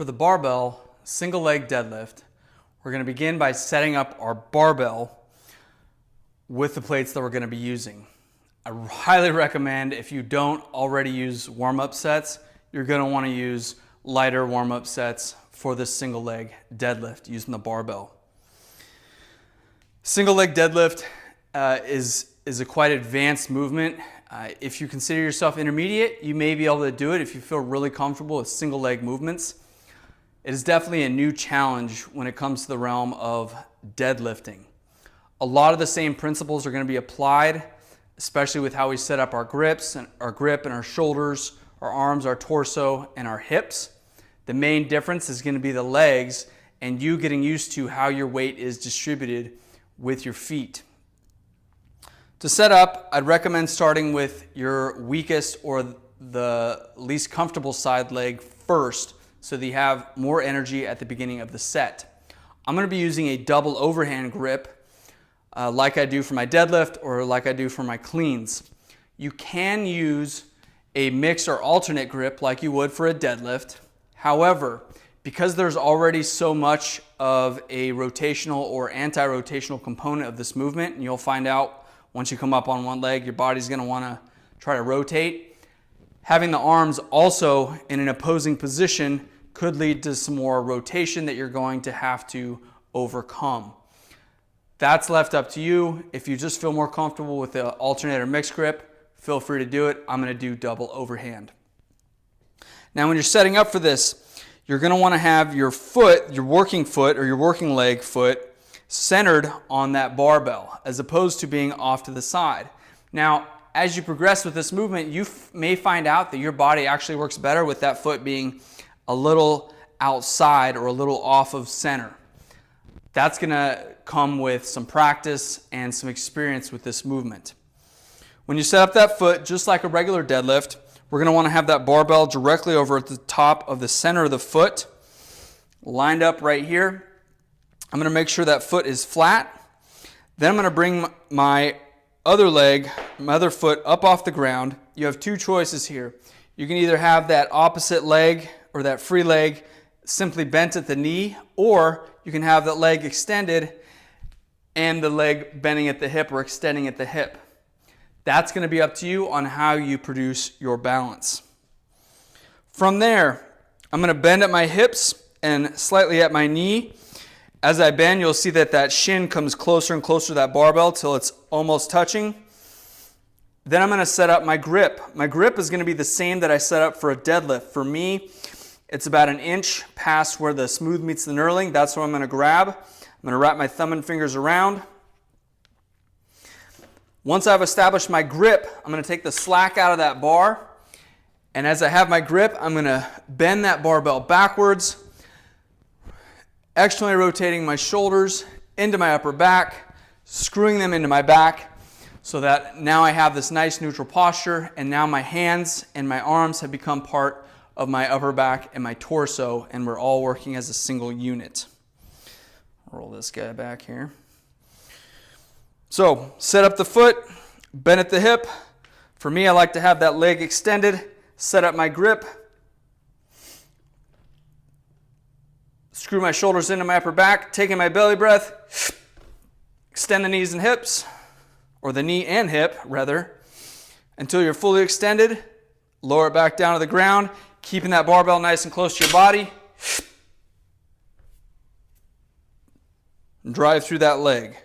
For the barbell single leg deadlift, we're going to begin by setting up our barbell with the plates that we're going to be using. I highly recommend, if you don't already use warm-up sets, you're going to want to use lighter warm-up sets for this single leg deadlift using the barbell. Single leg deadlift is a quite advanced movement. If you consider yourself intermediate, you may be able to do it if you feel really comfortable with single leg movements. It is definitely a new challenge when it comes to the realm of deadlifting. A lot of the same principles are going to be applied, especially with how we set up our grips and our grip and our shoulders, our arms, our torso, and our hips. The main difference is going to be the legs and you getting used to how your weight is distributed with your feet. To set up, I'd recommend starting with your weakest or the least comfortable side leg first, so that you have more energy at the beginning of the set. I'm going to be using a double overhand grip like I do for my deadlift or like I do for my cleans. You can use a mixed or alternate grip like you would for a deadlift. However, because there's already so much of a rotational or anti-rotational component of this movement, and you'll find out once you come up on one leg, your body's going to want to try to rotate. Having the arms also in an opposing position could lead to some more rotation that you're going to have to overcome. That's left up to you. If you just feel more comfortable with the alternate or mixed grip, feel free to do it. I'm going to do double overhand. Now when you're setting up for this, you're going to want to have your foot, your working foot or your working leg foot, centered on that barbell as opposed to being off to the side. Now, as you progress with this movement, you may find out that your body actually works better with that foot being a little outside or a little off of center. That's going to come with some practice and some experience with this movement. When you set up that foot, just like a regular deadlift, we're going to want to have that barbell directly over at the top of the center of the foot, lined up right here. I'm going to make sure that foot is flat. Then I'm going to bring my other leg, my other foot up off the ground. You have two choices here. You can either have that opposite leg or that free leg simply bent at the knee, or you can have that leg extended and the leg bending at the hip or extending at the hip. That's going to be up to you on how you produce your balance. From there, I'm going to bend at my hips and slightly at my knee. As I bend, you'll see that that shin comes closer and closer to that barbell till it's almost touching. Then I'm going to set up my grip. My grip is going to be the same that I set up for a deadlift. For me, it's about an inch past where the smooth meets the knurling. That's what I'm going to grab. I'm going to wrap my thumb and fingers around. Once I've established my grip, I'm going to take the slack out of that bar. And as I have my grip, I'm going to bend that barbell backwards, externally rotating my shoulders into my upper back, screwing them into my back so that now I have this nice neutral posture, and now my hands and my arms have become part of my upper back and my torso, and we're all working as a single unit. Roll this guy back here. So set up the foot, bend at the hip. For me, I like to have that leg extended, set up my grip, screw my shoulders into my upper back, taking my belly breath, extend the knees and hips, or the knee and hip, rather, until you're fully extended. Lower it back down to the ground, keeping that barbell nice and close to your body. And drive through that leg.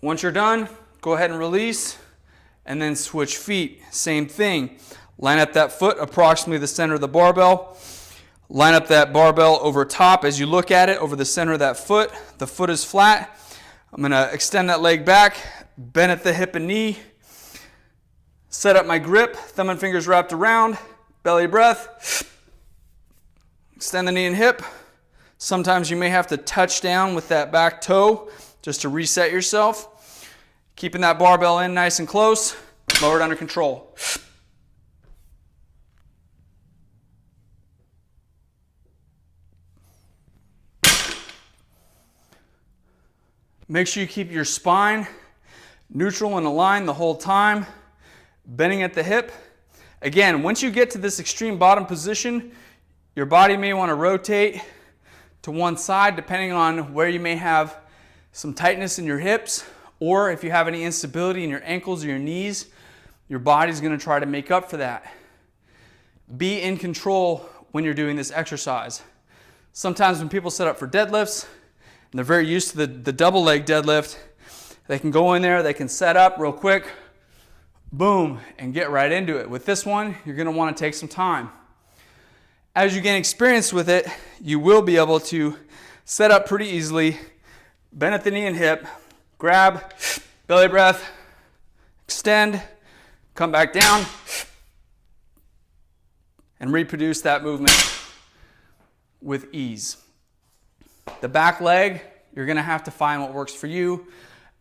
Once you're done, go ahead and release, and then switch feet. Same thing. Line up that foot approximately the center of the barbell. Line up that barbell over top as you look at it over the center of that foot. The foot is flat. I'm going to extend that leg back, bend at the hip and knee. Set up my grip, thumb and fingers wrapped around, belly breath. Extend the knee and hip. Sometimes you may have to touch down with that back toe just to reset yourself. Keeping that barbell in nice and close, lower it under control. Make sure you keep your spine neutral and aligned the whole time, bending at the hip. Again, once you get to this extreme bottom position, your body may want to rotate to one side depending on where you may have some tightness in your hips, or if you have any instability in your ankles or your knees, your body's going to try to make up for that. Be in control when you're doing this exercise. Sometimes when people set up for deadlifts, and they're very used to the double leg deadlift, they can go in there, they can set up real quick, boom, and get right into it. With this one, you're going to want to take some time. As you gain experience with it, you will be able to set up pretty easily, bend at the knee and hip, grab, belly breath, extend, come back down, and reproduce that movement with ease. The back leg, you're going to have to find what works for you.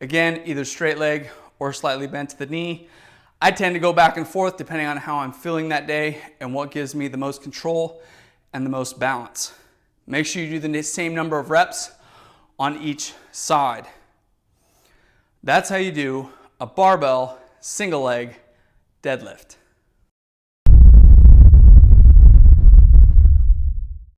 Again, either straight leg or slightly bent to the knee. I tend to go back and forth depending on how I'm feeling that day and what gives me the most control and the most balance. Make sure you do the same number of reps on each side. That's how you do a barbell single leg deadlift.